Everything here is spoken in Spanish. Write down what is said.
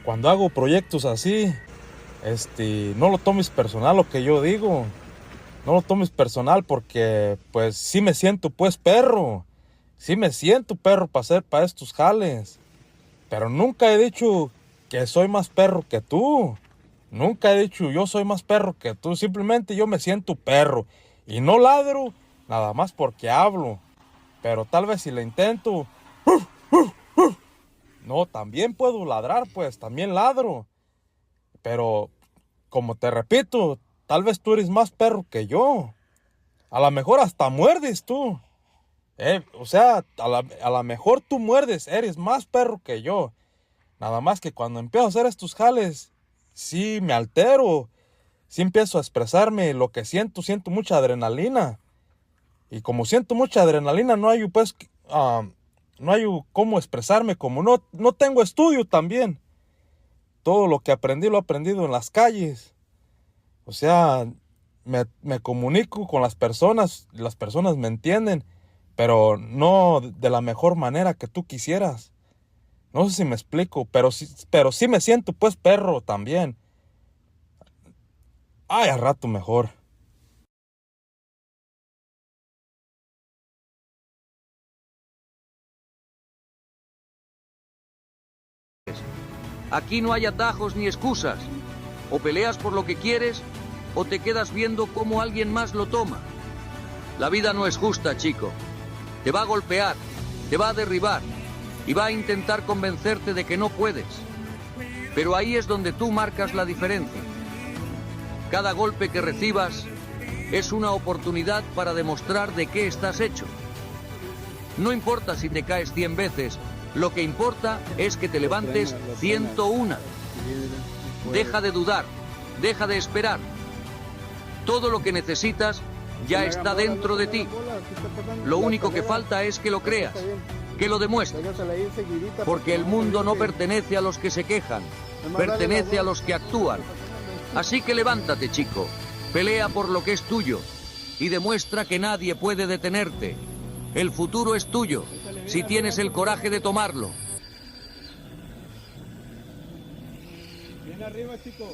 cuando hago proyectos así, no lo tomes personal lo que yo digo. No lo tomes personal porque, pues, sí me siento, pues, perro. Sí me siento perro para hacer para estos jales. Pero nunca he dicho que soy más perro que tú. Nunca he dicho yo soy más perro que tú. Simplemente yo me siento perro. Y no ladro nada más porque hablo. Pero tal vez si le intento... No, también puedo ladrar, pues, también ladro. Pero, como te repito, tal vez tú eres más perro que yo. A lo mejor hasta muerdes tú. O sea, a la mejor tú muerdes, eres más perro que yo. Nada más que cuando empiezo a hacer estos jales, sí me altero. Sí empiezo a expresarme lo que siento, siento mucha adrenalina. Y como siento mucha adrenalina, no hay pues, no hay cómo expresarme, como no tengo estudio también. Todo lo que aprendí lo he aprendido en las calles. O sea, me comunico con las personas me entienden, pero no de la mejor manera que tú quisieras. No sé si me explico, pero sí me siento pues perro también. Ay, a rato mejor. Aquí no hay atajos ni excusas. O peleas por lo que quieres, o te quedas viendo cómo alguien más lo toma. La vida no es justa, chico. Te va a golpear, te va a derribar y va a intentar convencerte de que no puedes. Pero ahí es donde tú marcas la diferencia. Cada golpe que recibas es una oportunidad para demostrar de qué estás hecho. No importa si te caes 100 veces, lo que importa es que te levantes 101. Deja de dudar, deja de esperar. Todo lo que necesitas ya está dentro de ti. Lo único que falta es que lo creas, que lo demuestres. Porque el mundo no pertenece a los que se quejan, pertenece a los que actúan. Así que levántate, chico, pelea por lo que es tuyo y demuestra que nadie puede detenerte. El futuro es tuyo, si tienes el coraje de tomarlo. Bien arriba, chico.